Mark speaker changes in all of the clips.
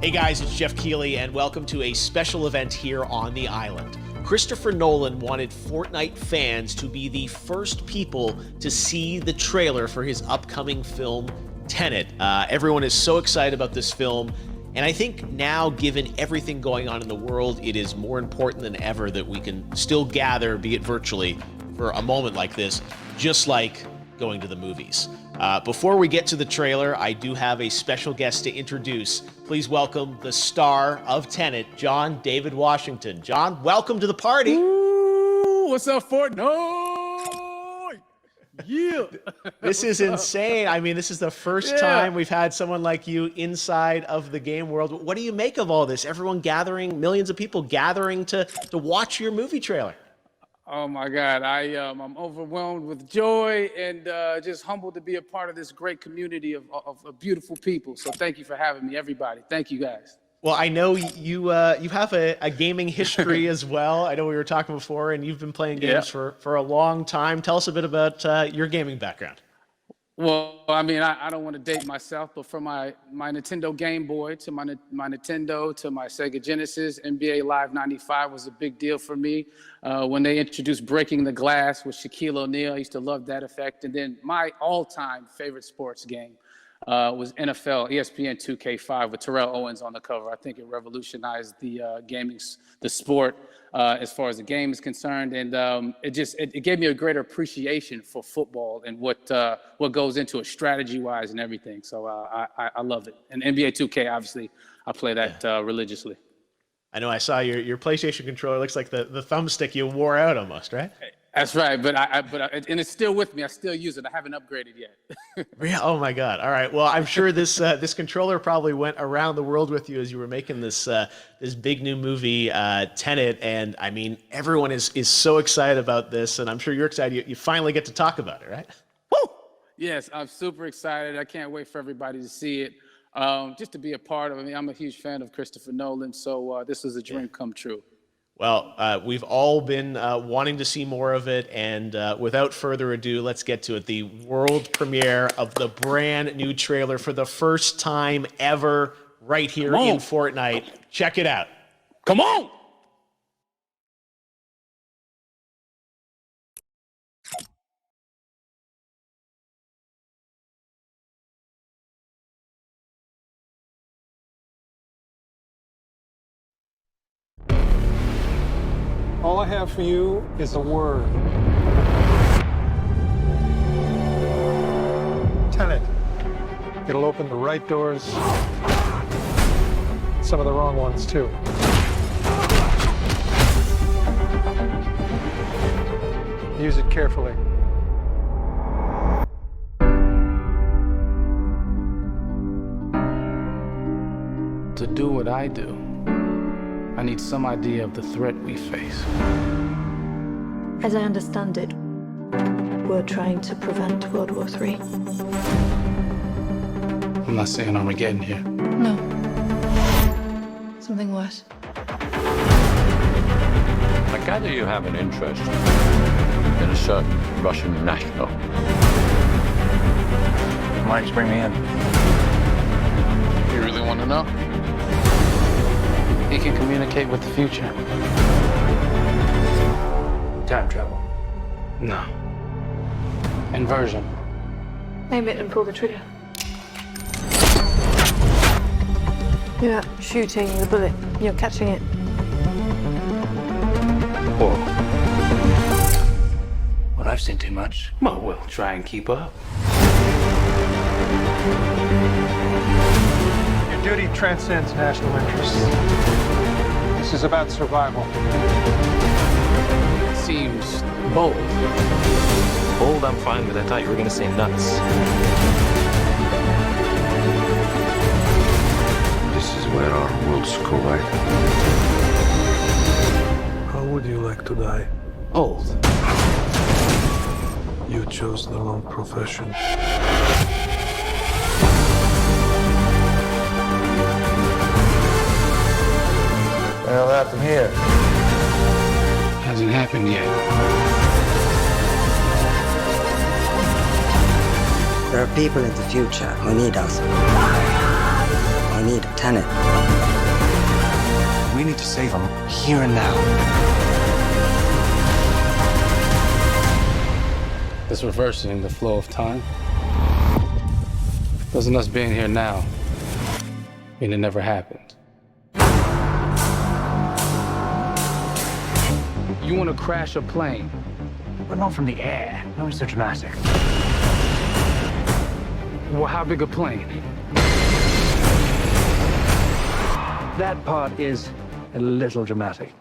Speaker 1: Hey guys, it's Jeff Keighley, and welcome to a special event here on the island. Christopher Nolan wanted Fortnite fans to be the first people to see the trailer for his upcoming film, Tenet. Everyone is so excited about this film, and I think now, given everything going on in the world, it is more important than ever that we can still gather, be it virtually, for a moment like this, just like going to the movies. Before we get to the trailer, I do have a special guest to introduce. Please welcome the star of Tenet, John David Washington. John, welcome to the party.
Speaker 2: Ooh, what's up, Fortnite? Yeah.
Speaker 1: This is insane. I mean, this is the first time we've had someone like you inside of the game world. What do you make of all this? Everyone gathering, millions of people gathering to watch your movie trailer.
Speaker 2: Oh my God, I'm overwhelmed with joy and just humbled to be a part of this great community of beautiful people. So thank you for having me, everybody. Thank you, guys.
Speaker 1: Well, I know you have a gaming history as well. I know we were talking before, and you've been playing games for a long time. Tell us a bit about your gaming background.
Speaker 2: Well, I mean, I don't want to date myself, but from my Nintendo Game Boy to my Nintendo to my Sega Genesis, NBA Live 95 was a big deal for me. When they introduced Breaking the Glass with Shaquille O'Neal, I used to love that effect. And then my all-time favorite sports game was NFL ESPN 2K5 with Terrell Owens on the cover. I think it revolutionized the sport as far as the game is concerned, and it gave me a greater appreciation for football and what goes into it strategy-wise and everything. So I love it. And NBA 2K, obviously, I play that religiously.
Speaker 1: I know I saw your PlayStation controller. Looks like the thumbstick you wore out almost, right?
Speaker 2: That's right, but and it's still with me. I still use it. I haven't upgraded yet.
Speaker 1: Yeah. Oh my God. All right. Well, I'm sure this controller probably went around the world with you as you were making this big new movie, Tenet. And I mean, everyone is so excited about this, and I'm sure you're excited. You finally get to talk about it, right?
Speaker 2: Woo! Yes, I'm super excited. I can't wait for everybody to see it. Just to be a part of it. I mean, I'm a huge fan of Christopher Nolan, so this is a dream come true.
Speaker 1: Well, we've all been wanting to see more of it, and without further ado, let's get to it. The world premiere of the brand new trailer for the first time ever right here in Fortnite. Check it out.
Speaker 2: Come on!
Speaker 3: All I have for you is a word. Tenet. It'll open the right doors, some of the wrong ones too. Use it carefully.
Speaker 2: To do what I do, I need some idea of the threat we face.
Speaker 4: As I understand it, we're trying to prevent World War III.
Speaker 2: I'm not saying Armageddon here.
Speaker 4: No. Something worse.
Speaker 5: I gather you have an interest in a certain Russian national.
Speaker 6: Why don't you bring me in?
Speaker 2: You really want to know? He can communicate with the future.
Speaker 6: Time travel.
Speaker 2: No. Inversion.
Speaker 4: Aim it and pull the trigger. You're not shooting the bullet, you're catching it.
Speaker 6: Whoa. Well, I've seen too much.
Speaker 2: Well, we'll try and keep up.
Speaker 3: Your duty transcends national interests. This is about survival.
Speaker 2: It seems bold.
Speaker 5: Bold, I'm fine with. I thought you were going to say nuts.
Speaker 7: This is where our worlds collide.
Speaker 8: How would you like to die?
Speaker 2: Old.
Speaker 8: You chose the wrong profession.
Speaker 7: Well, happened here.
Speaker 2: Hasn't happened yet.
Speaker 9: There are people in the future who need us. I need Tenet. We need to save him here and now.
Speaker 2: It's reversing the flow of time. Doesn't us being here now mean it never happened? You want to crash a plane?
Speaker 6: But not from the air. No, it's so dramatic.
Speaker 2: Well, how big a plane?
Speaker 6: That part is a little dramatic.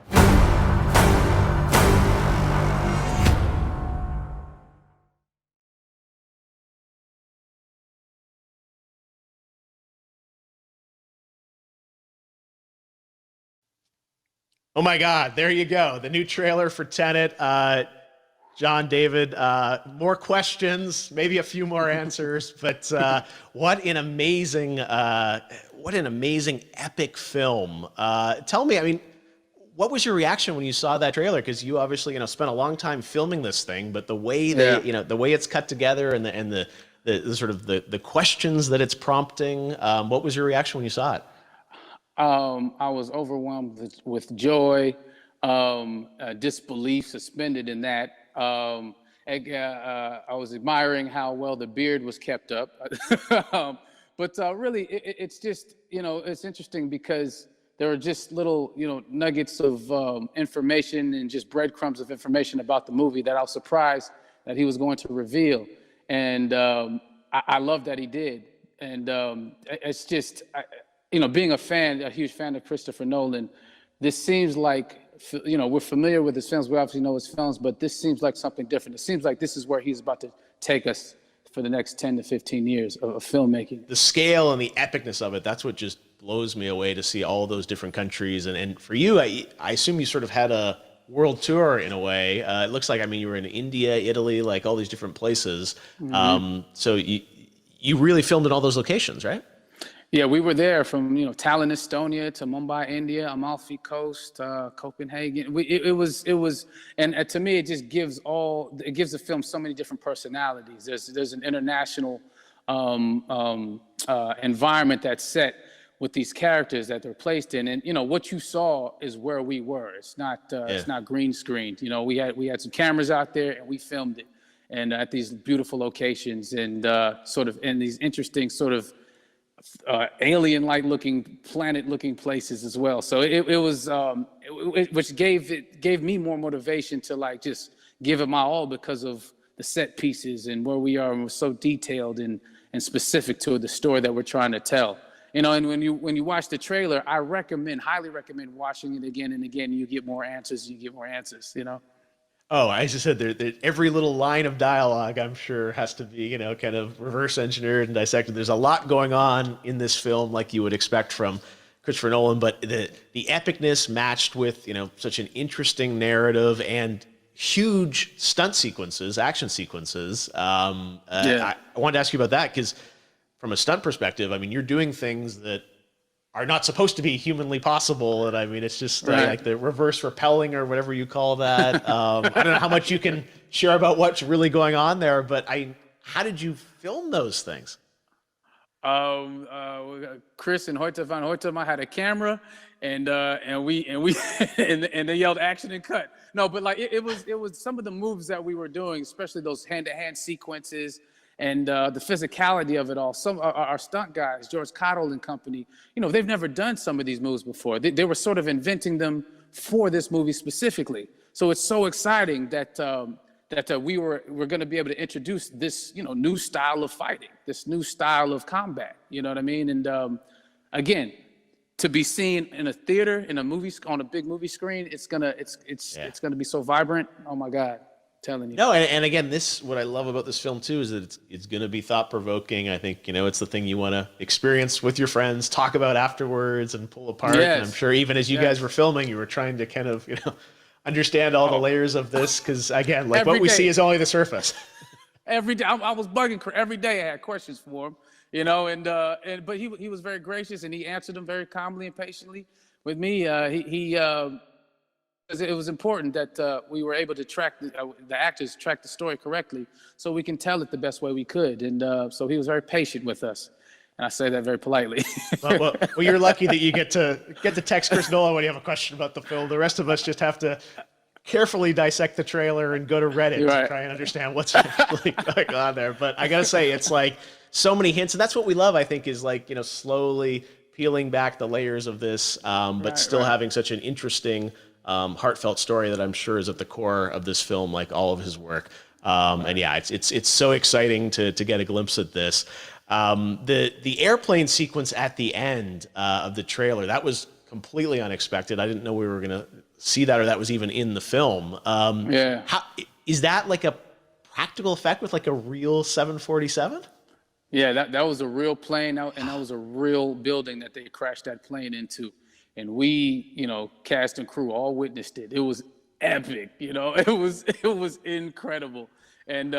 Speaker 1: Oh my God, there you go. The new trailer for Tenet. John, David, more questions, maybe a few more answers, but what an amazing epic film. Tell me, I mean, what was your reaction when you saw that trailer? Because you obviously, spent a long time filming this thing, but the way the way it's cut together and the sort of the questions that it's prompting, what was your reaction when you saw it?
Speaker 2: I was overwhelmed with joy, disbelief suspended in that. I was admiring how well the beard was kept up. But really, it's just, it's interesting because there are just little, nuggets of information and just breadcrumbs of information about the movie that I was surprised that he was going to reveal. And I love that he did. And it's just, being a huge fan of Christopher Nolan, this seems like, we're familiar with his films. We obviously know his films, but this seems like something different. It seems like this is where he's about to take us for the next 10 to 15 years of filmmaking.
Speaker 1: The scale and the epicness of it, that's what just blows me away, to see all those different countries. And for you, I assume you sort of had a world tour in a way. It looks like, you were in India, Italy, like all these different places. Mm-hmm. So you really filmed in all those locations, right?
Speaker 2: Yeah, we were there from Tallinn, Estonia, to Mumbai, India, Amalfi Coast, Copenhagen. It was, and to me, it just gives the film so many different personalities. There's an international environment that's set with these characters that they're placed in, and what you saw is where we were. It's not green screened. We had some cameras out there and we filmed it, and at these beautiful locations and sort of in these interesting sort of alien-like looking, planet-looking places as well. So it was, which gave me more motivation to just give it my all because of the set pieces and where we are, and we're so detailed and specific to the story that we're trying to tell. And when you watch the trailer, I highly recommend watching it again and again. You get more answers. Oh,
Speaker 1: I just said every little line of dialogue, I'm sure, has to be, kind of reverse engineered and dissected. There's a lot going on in this film, like you would expect from Christopher Nolan, but the epicness matched with, such an interesting narrative and huge stunt sequences, action sequences. I wanted to ask you about that because from a stunt perspective, you're doing things that are not supposed to be humanly possible. And it's just like the reverse rappelling or whatever you call that. I don't know how much you can share about what's really going on there, but how did you film those things?
Speaker 2: Chris and Hoyte van Hoytema had a camera and they yelled action and cut. No, but it was some of the moves that we were doing, especially those hand-to-hand sequences, and the physicality of it all. Some our stunt guys, George Cottle and company, they've never done some of these moves before. They were sort of inventing them for this movie specifically. So it's so exciting that we're going to be able to introduce this new style of fighting, this new style of combat. You know what I mean? And again, to be seen in a theater, in a movie, on a big movie screen, it's gonna be so vibrant. Oh my God. Telling you.
Speaker 1: No, and again, what I love about this film too is that it's going to be thought-provoking. I think it's the thing you want to experience with your friends, talk about afterwards, and pull apart.
Speaker 2: Yes.
Speaker 1: And I'm sure even as you guys were filming, you were trying to kind of understand all the layers of this, because again, what we see is only the surface.
Speaker 2: Every day, I was bugging every day. I had questions for him, but he was very gracious and he answered them very calmly and patiently with me. It was important that we were able to track the actors track the story correctly, so we can tell it the best way we could. And so he was very patient with us. And I say that very politely.
Speaker 1: Well, you're lucky that you get to text Chris Nolan when you have a question about the film. The rest of us just have to carefully dissect the trailer and go to Reddit to try and understand what's actually going on there. But I gotta say, it's like so many hints, and that's what we love, I think, is like, slowly peeling back the layers of this, but still having such an interesting, heartfelt story that I'm sure is at the core of this film, like all of his work. And yeah, it's so exciting to get a glimpse at this. The airplane sequence at the end of the trailer, that was completely unexpected. I didn't know we were gonna see that, or that was even in the film. How is that, like a practical effect with like a real 747?
Speaker 2: Yeah, that was a real plane, and that was a real building that they crashed that plane into. And we, cast and crew all witnessed it. It was epic, it was incredible. And,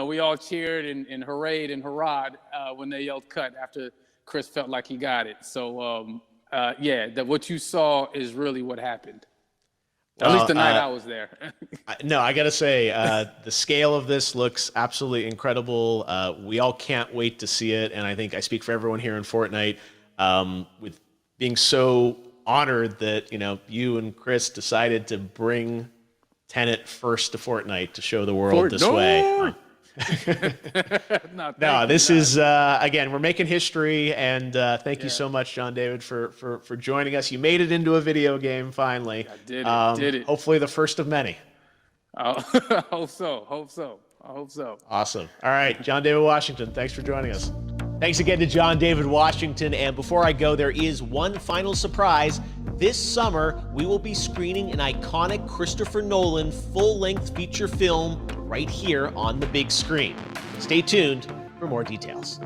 Speaker 2: we all cheered and hurrayed and hurrahed when they yelled cut after Chris felt like he got it. So, that what you saw is really what happened. At least the night I was there.
Speaker 1: No, I got to say, the scale of this looks absolutely incredible. We all can't wait to see it. And I think I speak for everyone here in Fortnite with being so honored that, you and Chris decided to bring Tenet first to Fortnite to show the world this way. No, this is, again, we're making history, and thank you so much, John David, for joining us. You made it into a video game, finally.
Speaker 2: I did it.
Speaker 1: Hopefully the first of many.
Speaker 2: I hope so.
Speaker 1: Awesome. All right, John David Washington, thanks for joining us. Thanks again to John David Washington, and before I go, there is one final surprise. This summer, we will be screening an iconic Christopher Nolan full-length feature film right here on the big screen. Stay tuned for more details.